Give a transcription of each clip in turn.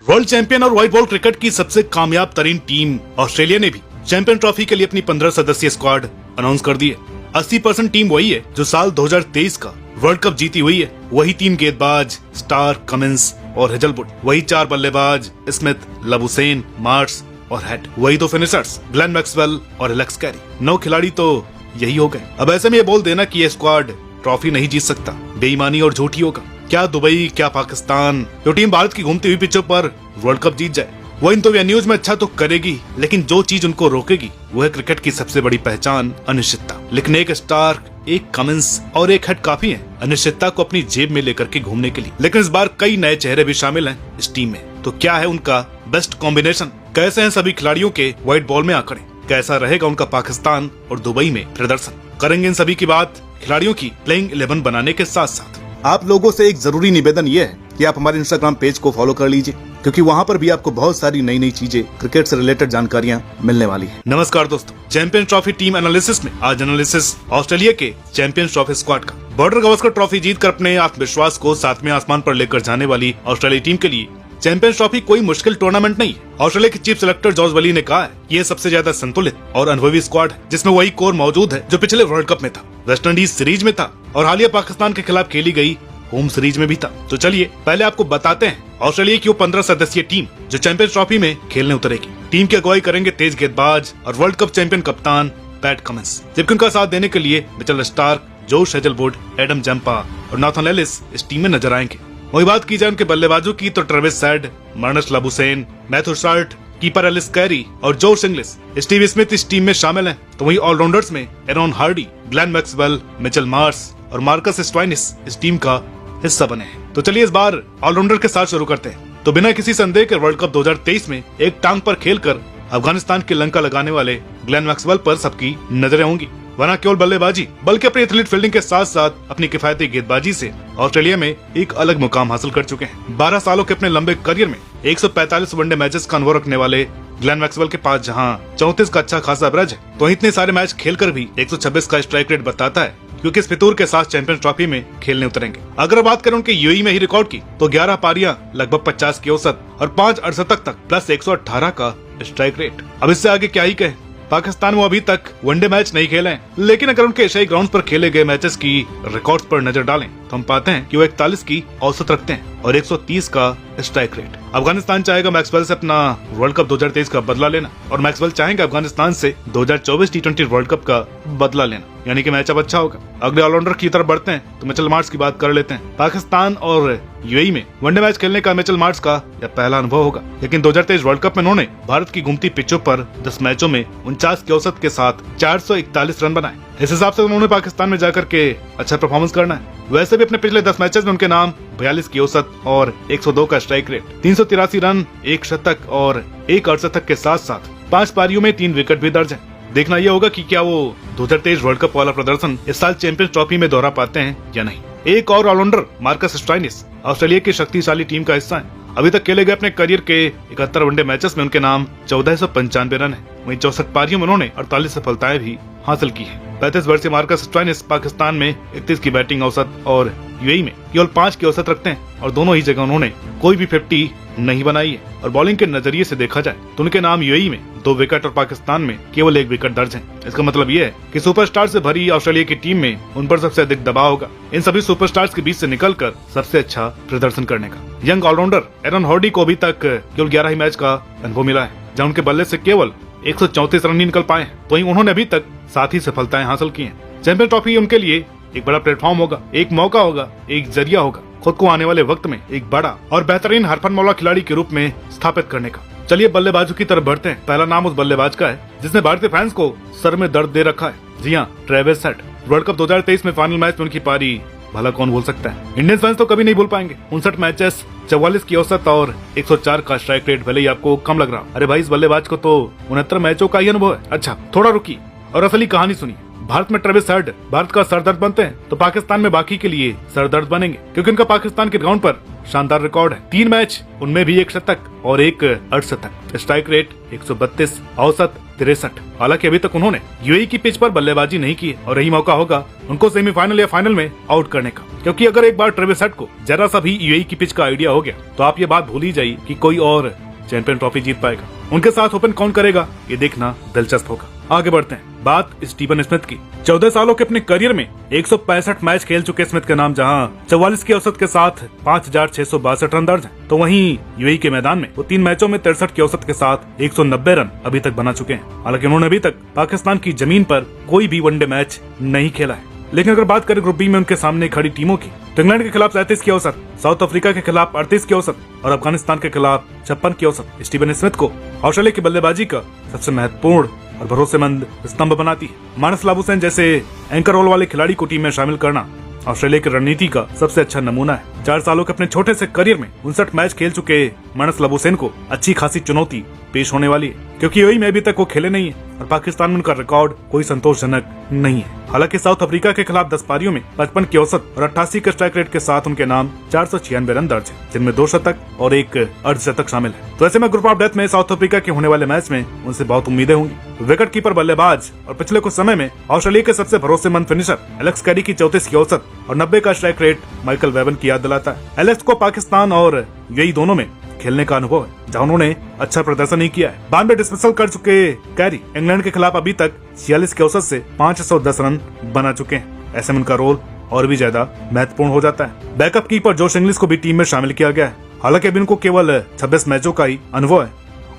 World champion और white ball cricket की सबसे कामयाब तरीन टीम ऑस्ट्रेलिया ने भी चैंपियन ट्रॉफी के लिए अपनी 15 सदस्यीय स्क्वाड अनाउंस कर दी है। 80% टीम वही है जो साल 2023 का वर्ल्ड कप जीती हुई है। वही 3 गेंदबाज स्टार्क, कमिंस और हेजलवुड, वही 4 बल्लेबाज स्मिथ, लबुशेन, मार्श और हेड, वही 2 फिनिशर्स ग्लेन मैक्सवेल और एलेक्स कैरी। 9 खिलाड़ी तो यही हो गए। अब ऐसे में ये बोल देना कि ये स्क्वाड ट्रॉफी नहीं जीत सकता बेईमानी और झूठी होगा। क्या दुबई, क्या पाकिस्तान, जो टीम भारत की घूमती हुई पिचों पर वर्ल्ड कप जीत जाए वो इन तो वेन्यूज में अच्छा तो करेगी, लेकिन जो चीज उनको रोकेगी वो है क्रिकेट की सबसे बड़ी पहचान, अनिश्चितता। लेकिन एक स्टार्क, एक कमिंस और एक हेड काफी है अनिश्चितता को अपनी जेब में लेकर के घूमने के लिए। लेकिन इस बार कई नए चेहरे भी शामिल हैं इस टीम में। तो क्या है उनका बेस्ट कॉम्बिनेशन? कैसे हैं सभी खिलाड़ियों के व्हाइट बॉल में आंकड़े? कैसा रहेगा उनका पाकिस्तान और दुबई में प्रदर्शन? करेंगे इन सभी की बात खिलाड़ियों की प्लेइंग 11 बनाने के साथ साथ। आप लोगों से एक जरूरी निवेदन ये है कि आप हमारे इंस्टाग्राम पेज को फॉलो कर लीजिए, क्योंकि वहाँ पर भी आपको बहुत सारी नई नई चीजें, क्रिकेट से रिलेटेड जानकारियाँ मिलने वाली है। नमस्कार दोस्तों, चैंपियंस ट्रॉफी टीम एनालिसिस में आज एनालिसिस ऑस्ट्रेलिया के चैंपियंस ट्रॉफी स्क्वाड का। बॉर्डर गावस्कर ट्रॉफी जीतकर अपने आत्मविश्वास को 7वें आसमान पर लेकर जाने वाली ऑस्ट्रेलिया टीम के लिए चैंपियंस ट्रॉफी कोई मुश्किल टूर्नामेंट नहीं है। ऑस्ट्रेलिया के चीफ सिलेक्टर जॉर्ज वली ने कहा है कि ये सबसे ज्यादा संतुलित और अनुभवी स्क्वाड है, जिसमें वही कोर मौजूद है जो पिछले वर्ल्ड कप में था, वेस्टइंडीज सीरीज में था और हालिया पाकिस्तान के खिलाफ खेली गई होम सीरीज में भी था। तो चलिए पहले आपको बताते हैं ऑस्ट्रेलिया की वो 15 सदस्यीय टीम जो चैंपियंस ट्रॉफी में खेलने उतरेगी। टीम की अगुवाई करेंगे तेज गेंदबाज और वर्ल्ड कप चैंपियन कप्तान पैट कमिंस, जबकि उनका साथ देने के लिए Mitchell Starc, Josh Hazlewood, Adam Zampa और नाथन एलिस इस टीम में नजर आएंगे। वही बात की जाए उनके बल्लेबाजों की तो Travis Head, Marnus Labuschagne, Matthew Short, keeper Alex Carey और जोश इंग्लिश, स्टीव स्मिथ इस टीम में शामिल हैं। तो वही ऑलराउंडर्स में Aaron Hardie, Glenn Maxwell, Mitchell Marsh और मार्कस स्टोइनिस इस टीम का हिस्सा बने हैं। तो चलिए इस बार ऑलराउंडर के साथ शुरू करते हैं। तो बिना किसी संदेह के वर्ल्ड कप 2023 में एक टांग पर खेलकर अफगानिस्तान की लंका लगाने वाले ग्लेन मैक्सवेल पर सबकी नजरें होंगी। वरना केवल बल्लेबाजी बल्कि अपनी एथलीट फील्डिंग के साथ साथ अपनी किफायती गेंदबाजी से ऑस्ट्रेलिया में एक अलग मुकाम हासिल कर चुके हैं। 12 सालों के अपने लंबे करियर में 145 वनडे मैचेस का अनुभव रखने वाले ग्लेन मैक्सवेल के पास जहां 34 का अच्छा खासा एवरेज है, तो इतने सारे मैच खेलकर भी 126 का स्ट्राइक रेट बताता है क्योंकि इस फितूर के साथ चैंपियंस ट्रॉफी में खेलने उतरेंगे। अगर बात करें उनके यूएई में ही रिकॉर्ड की तो 11 पारियां, लगभग 50 की औसत और 5 अर्धशतक तक प्लस 118 का स्ट्राइक रेट। अब इससे आगे क्या ही कहें। पाकिस्तान वो अभी तक वनडे मैच नहीं खेले हैं, लेकिन अगर उनके एशियाई ग्राउंड पर खेले गए मैचेस की रिकॉर्ड्स पर नजर डालें तो हम पाते हैं कि वो 41 की औसत रखते हैं और 130 का स्ट्राइक रेट। अफगानिस्तान चाहेगा मैक्सवेल से अपना वर्ल्ड कप 2023 का बदला लेना और मैक्सवेल चाहेंगे अफगानिस्तान से 2024 टी20 वर्ल्ड कप का बदला लेना, यानी कि मैचअप अच्छा होगा। अगले ऑलराउंडर की तरफ बढ़ते हैं तो मिचेल मार्श की बात कर लेते हैं। पाकिस्तान और यूएई में वनडे मैच खेलने का मिचेल मार्श का यह पहला अनुभव होगा, लेकिन 2023 वर्ल्ड कप में उन्होंने भारत की घूमती पिचों पर 10 मैचों में 49 की औसत के साथ 441 रन बनाए। इस हिसाब से उन्होंने पाकिस्तान में जाकर के अच्छा परफॉर्मेंस करना है। वैसे भी अपने पिछले 10 मैचेस में उनके नाम 42 की औसत और 102 का स्ट्राइक रेट, 383 रन, 1 शतक और 1 अर्धशतक के साथ साथ 5 पारियों में 3 विकेट भी दर्ज है। देखना यह होगा कि क्या वो 2023 वर्ल्ड कप वाला प्रदर्शन इस साल चैंपियंस ट्रॉफी में दोहरा पाते हैं या नहीं। एक और ऑलराउंडर मार्कस स्टोइनिस ऑस्ट्रेलिया की शक्तिशाली टीम का हिस्सा है। अभी तक खेले गए अपने करियर के 71 वनडे मैचेस में उनके नाम 1495 रन है। वहीं 64 पारियों में उन्होंने 48 सफलताएं भी हासिल की है। 35 वर्षीय मार्कस स्टोइनिस पाकिस्तान में 31 की बैटिंग औसत और यूएई में केवल 5 की औसत रखते हैं और दोनों ही जगह उन्होंने कोई भी 50 नहीं बनाई है। और बॉलिंग के नजरिए से देखा जाए तो उनके नाम यूएई में 2 विकेट और पाकिस्तान में केवल 1 विकेट दर्ज है। इसका मतलब यह है कि सुपरस्टार से भरी ऑस्ट्रेलिया की टीम में उन पर सबसे अधिक दबाव होगा इन सभी सुपरस्टार्स के बीच से निकलकर सबसे अच्छा प्रदर्शन करने का। यंग ऑलराउंडर एरॉन हार्डी को अभी तक केवल 11 ही मैच का अनुभव मिला है, जहां उनके बल्ले से केवल 134 रन निकल पाए हैं। तो उन्होंने अभी तक 7 ही सफलताएं हासिल की हैं। चैंपियन ट्रॉफी उनके लिए एक बड़ा प्लेटफॉर्म होगा, एक मौका होगा, एक जरिया होगा खुद को आने वाले वक्त में एक बड़ा और बेहतरीन हरफन मौला खिलाड़ी के रूप में स्थापित करने का। चलिए बल्लेबाजों की तरफ बढ़ते हैं। पहला नाम उस बल्लेबाज का है जिसने भारतीय फैंस को सर में दर्द दे रखा है। जी हाँ, ट्रेविस हेड। वर्ल्ड कप 2023 में फाइनल मैच में उनकी पारी भला कौन भूल सकता है। इंडियन फैंस तो कभी नहीं भूल पाएंगे। 59 मैचेस, 44 की औसत और 104 का स्ट्राइक रेट। भले ही आपको कम लग रहा, अरे भाई इस बल्लेबाज को तो 69 मैचों का ही अनुभव है। अच्छा थोड़ा रुकी और असली कहानी सुनिए। भारत में ट्रेविस हेड भारत का सरदर्द बनते हैं तो पाकिस्तान में बाकी के लिए सरदर्द बनेंगे, क्योंकि उनका पाकिस्तान के ग्राउंड पर शानदार रिकॉर्ड है। 3 मैच, उनमें भी 1 शतक और 1 अर्धशतक। स्ट्राइक रेट 132, औसत 63। हालांकि अभी तक उन्होंने यूएई की पिच पर बल्लेबाजी नहीं की और यही मौका होगा उनको सेमीफाइनल या फाइनल में आउट करने का, क्योंकि अगर एक बार ट्रेविस हेड को जरा सा भी यूएई की पिच का आइडिया हो गया तो आप ये बात भूल ही जाइए कि कोई और चैंपियन ट्रॉफी जीत पाएगा। उनके साथ ओपन कौन करेगा ये देखना दिलचस्प होगा। आगे बढ़ते हैं, बात स्टीवन स्मिथ की। 14 सालों के अपने करियर में 165 मैच खेल चुके स्मिथ का नाम जहां 44 की औसत के साथ 5,662 रन दर्ज हैं, तो वहीं यूएई के मैदान में वो 3 मैचों में 63 की औसत के साथ 190 रन अभी तक बना चुके हैं। हालांकि उन्होंने अभी तक पाकिस्तान की जमीन पर कोई भी वनडे मैच नहीं खेला है। लेकिन अगर बात करें ग्रुप बी में उनके सामने खड़ी टीमों की, तो इंग्लैंड के खिलाफ 37 की औसत, साउथ अफ्रीका के खिलाफ 38 की औसत और अफगानिस्तान के खिलाफ 56 की औसत स्टीवन स्मिथ को ऑस्ट्रेलिया की बल्लेबाजी का सबसे महत्वपूर्ण और भरोसेमंद स्तंभ बनाती है। मानस लाबुसैन जैसे एंकर रोल वाले खिलाड़ी को टीम में शामिल करना ऑस्ट्रेलिया की रणनीति का सबसे अच्छा नमूना है। 4 सालों के अपने छोटे से करियर में 59 मैच खेल चुके मानस लाबुसैन को अच्छी खासी चुनौती पेश होने वाली है, क्योंकि यूएई में अभी तक वो खेले नहीं है और पाकिस्तान में उनका रिकॉर्ड कोई संतोषजनक नहीं है। हालांकि साउथ अफ्रीका के खिलाफ 10 पारियों में 55 की औसत और 88 के स्ट्राइक रेट के साथ उनके नाम 496 रन दर्ज है, जिनमें 2 शतक और 1 अर्धशतक शामिल है। तो ऐसे में ग्रुप ऑफ डेथ में साउथ अफ्रीका के होने वाले मैच में उनसे बहुत उम्मीदें होंगी। विकेट कीपर बल्लेबाज और पिछले कुछ समय में ऑस्ट्रेलिया के सबसे भरोसेमंद फिनिशर एलेक्स कैरी की 34 की औसत और 90 का स्ट्राइक रेट माइकल वेबन की याद दिलाता है। एलेक्स को पाकिस्तान और यूएई दोनों में खेलने का अनुभव है, जहां उन्होंने अच्छा प्रदर्शन नहीं किया है। 92 डिसमिसल कर चुके कैरी इंग्लैंड के खिलाफ अभी तक 46 की औसत से 510 रन बना चुके हैं। ऐसे में उनका रोल और भी ज्यादा महत्वपूर्ण हो जाता है। बैकअप कीपर जोश इंग्लिश को भी टीम में शामिल किया गया है। हालांकि अभी उनको केवल 26 मैचों का ही अनुभव है।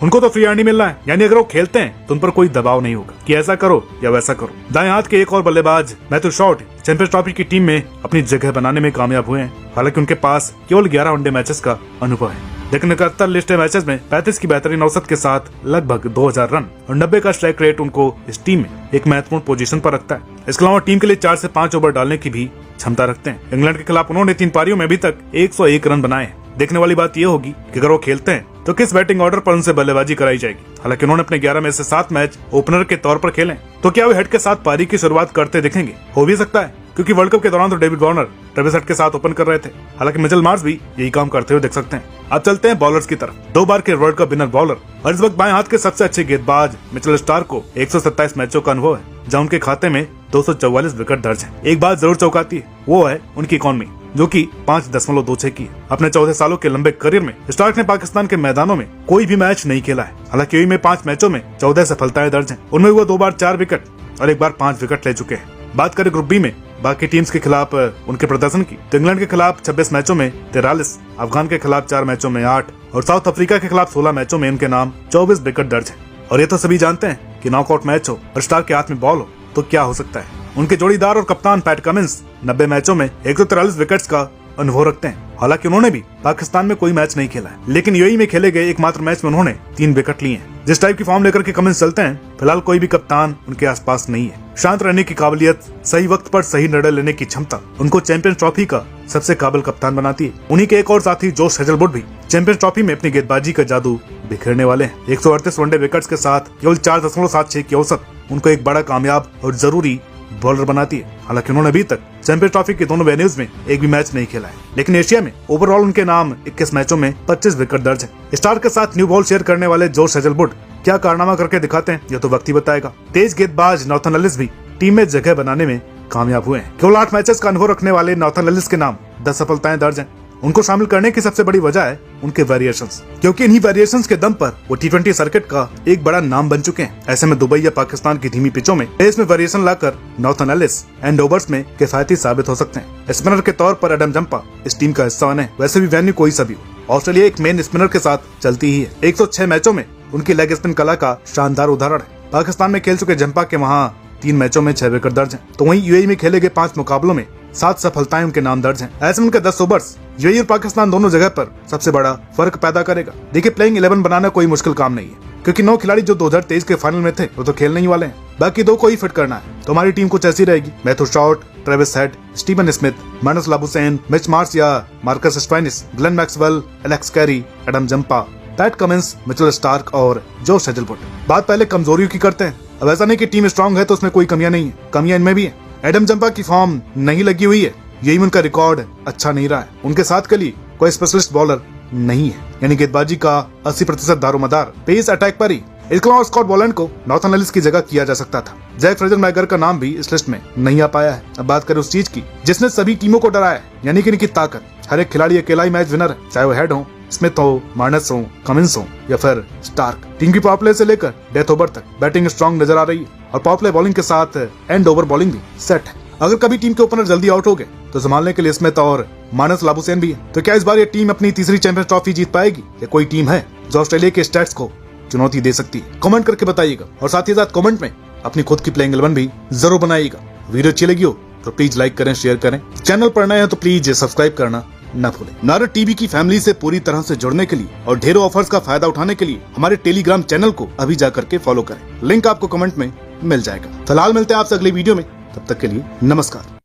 उनको तो फ्री हैंड मिलना है, यानी अगर वो खेलते हैं तो उन पर कोई दबाव नहीं होगा कि ऐसा करो या वैसा करो। दाएं हाथ के एक और बल्लेबाज मैथ्यू शॉट चैंपियंस ट्रॉफी की टीम में अपनी जगह बनाने में कामयाब हुए हैं। हालांकि उनके पास केवल 11 वनडे मैचेस का अनुभव है, लेकिन 71 लिस्ट मैचेस में 35 की बेहतरीन औसत के साथ लगभग 2000 रन और 90 का स्ट्राइक रेट उनको इस टीम में एक महत्वपूर्ण पोजीशन पर रखता है। इसके अलावा टीम के लिए 4 से 5 ओवर डालने की भी क्षमता रखते हैं। इंग्लैंड के खिलाफ उन्होंने 3 पारियों में अभी तक 101 रन बनाए हैं। देखने वाली बात यह होगी कि अगर वो खेलते हैं तो किस बैटिंग ऑर्डर पर उनसे बल्लेबाजी कराई जाएगी। हालांकि उन्होंने अपने 11 में से 7 मैच ओपनर के तौर पर खेले, तो क्या वे हेड के साथ पारी की शुरुआत करते दिखेंगे? हो भी सकता है, क्योंकि वर्ल्ड कप के दौरान तो डेविड वार्नर ट्रेविस हेड के साथ ओपन कर रहे थे। हालांकि मिचेल मार्श भी यही काम करते हुए देख सकते हैं। अब चलते हैं बॉलर्स की तरफ। 2 बार के वर्ल्ड कप विनर बॉलर और इस वक्त बाएं हाथ के सबसे अच्छे गेंदबाज मिचेल स्टार्क को 127 मैचों का अनुभव है, जहां उनके खाते में 244 विकेट दर्ज है। एक बात जरूर चौंकाती है, वो है उनकी इकॉनमी, जो कि 5.26 की है। अपने 14 सालों के लंबे करियर में स्टार्क ने पाकिस्तान के मैदानों में कोई भी मैच नहीं खेला है। हालांकि यूएई में 5 मैचों में 14 सफलताएं दर्ज हैं। उनमें वो 2 बार 4 विकेट और 1 बार 5 विकेट ले चुके हैं। बात करें ग्रुप बी में बाकी टीम्स के खिलाफ उनके प्रदर्शन की, तो इंग्लैंड के खिलाफ 26 मैचों में 43, अफगान के खिलाफ 4 मैचों में 8 और साउथ अफ्रीका के खिलाफ 16 मैचों में इनके नाम 24 विकेट दर्ज है। और ये तो सभी जानते हैं कि नॉकआउट मैच हो और स्टार्क के हाथ में बॉल हो तो क्या हो सकता है। उनके जोड़ीदार और कप्तान पैट कमिंस 90 मैचों में 143 विकेट्स का अनुभव रखते हैं। हालांकि उन्होंने भी पाकिस्तान में कोई मैच नहीं खेला है, लेकिन यूएई में खेले गए एकमात्र मैच में उन्होंने 3 विकेट लिए हैं। जिस टाइप की फॉर्म लेकर के कमिंस चलते हैं, फिलहाल कोई भी कप्तान उनके आसपास नहीं है। शांत रहने की काबिलियत, सही वक्त पर सही निर्णय लेने की क्षमता उनको चैंपियंस ट्रॉफी का सबसे काबिल कप्तान बनाती है। उन्हीं के एक और साथी जोश हेजलवुड भी चैंपियंस ट्रॉफी में अपनी गेंदबाजी का जादू बिखेरने वाले हैं। 138 वनडे विकेट्स के साथ केवल 4.76 की औसत उनको एक बड़ा कामयाब और जरूरी बॉलर बनाती है। हालांकि उन्होंने अभी तक चैंपियंस ट्रॉफी के दोनों वेन्यूज में एक भी मैच नहीं खेला है, लेकिन एशिया में ओवरऑल उनके नाम 21 मैचों में 25 विकेट दर्ज है। स्टार के साथ न्यू बॉल शेयर करने वाले जोश हेजलवुड क्या कारनामा करके दिखाते हैं, यह तो वक्त ही बताएगा। तेज गेंदबाज नॉर्थन एलिस भी टीम में जगह बनाने में कामयाब हुए हैं। केवल 8 मैचेस का अनुभव रखने वाले नॉर्थन एलिस के नाम 10 सफलताएं दर्ज हैं। उनको शामिल करने की सबसे बड़ी वजह है उनके वेरिएशंस, क्योंकि इन्हीं वेरिएशंस के दम पर वो टी20 सर्किट का एक बड़ा नाम बन चुके हैं। ऐसे में दुबई या पाकिस्तान की धीमी पिचों में पेस में वेरिएशन लाकर नॉर्थन एलिस एंड ओवर्स में किफायती साबित हो सकते हैं। स्पिनर के तौर पर एडम जंपा इस टीम का हिस्सा बने। वैसे भी वेन्यू कोई सा भी हो, ऑस्ट्रेलिया एक मेन स्पिनर के साथ चलती ही है। 106 मैचों में उनकी लेग स्पिन कला का शानदार उदाहरण है। पाकिस्तान में खेल चुके जंपा के वहाँ 3 मैचों में 6 विकेट दर्ज हैं, तो वहीं यूएई में खेले गए 5 मुकाबलों में 7 सफलताएं उनके नाम दर्ज हैं। ऐसे में उनके 10 ओवर्स यूएई और पाकिस्तान दोनों जगह पर सबसे बड़ा फर्क पैदा करेगा। देखिए, प्लेइंग 11 बनाना कोई मुश्किल काम नहीं है, क्योंकि 9 खिलाड़ी जो 2023 के फाइनल में थे वो तो खेलने ही वाले हैं। बाकी 2 को ही फिट करना है, तो हमारी टीम कुछ ऐसी रहेगी। Matthew Short, Travis Head, Steven Smith, Marnus Labuschagne, Mitch Marsh या Marcus Stoinis, Glenn Maxwell, Alex Carey, Adam Zampa, Pat Cummins, Mitchell Starc और जोश हेजलवुड। बात पहले कमजोरियों की करते हैं। अब ऐसा नहीं कि टीम स्ट्रांग है तो उसमें कोई कमियां नहीं है, कमियां इनमें भी है। एडम जंपा की फॉर्म नहीं लगी हुई है, यही उनका रिकॉर्ड अच्छा नहीं रहा है। उनके साथ के लिए कोई स्पेशलिस्ट बॉलर नहीं है, यानी गेंदबाजी का 80% दारोमदार पेस अटैक पर ही इसके अलावा स्कॉट बोलैंड को नॉर्थन एलिस की जगह किया जा सकता था। जैक फ्रेजर मैगर का नाम भी इस लिस्ट में नहीं आ पाया है। अब बात करें उस चीज की जिसने सभी टीमों को डराया, यानी कि इनकी ताकत। हर एक खिलाड़ी अकेला ही मैच विनर है, चाहे वो हेड हो, स्मिथ हो, मार्नस हो, कमिंस हो या फिर स्टार्क। टीम की पावर प्ले से लेकर डेथ ओवर तक बैटिंग स्ट्रांग नजर आ रही है और पावर प्ले बॉलिंग के साथ एंड ओवर बॉलिंग भी सेट है। अगर कभी टीम के ओपनर जल्दी आउट हो गए तो संभालने के लिए स्मिथ और मार्नस लाबुशेन भी है। तो क्या इस बार ये टीम अपनी तीसरी चैंपियंस ट्रॉफी जीत पाएगी या कोई टीम है जो ऑस्ट्रेलिया के स्टैट्स को चुनौती दे सकती है? कमेंट करके बताइएगा और साथ ही साथ कमेंट में अपनी खुद की प्लेइंग 11 भी जरूर बनाइएगा। वीडियो अच्छी लगी हो तो प्लीज लाइक करें, शेयर करें। चैनल पर नए हैं तो प्लीज सब्सक्राइब करना न भूलें। नारद टीवी की फैमिली से पूरी तरह से जुड़ने के लिए और ढेरों ऑफर्स का फायदा उठाने के लिए हमारे टेलीग्राम चैनल को अभी जाकर के फॉलो करें। लिंक आपको कमेंट में मिल जाएगा। फिलहाल मिलते हैं आपसे अगली वीडियो में, तब तक के लिए नमस्कार।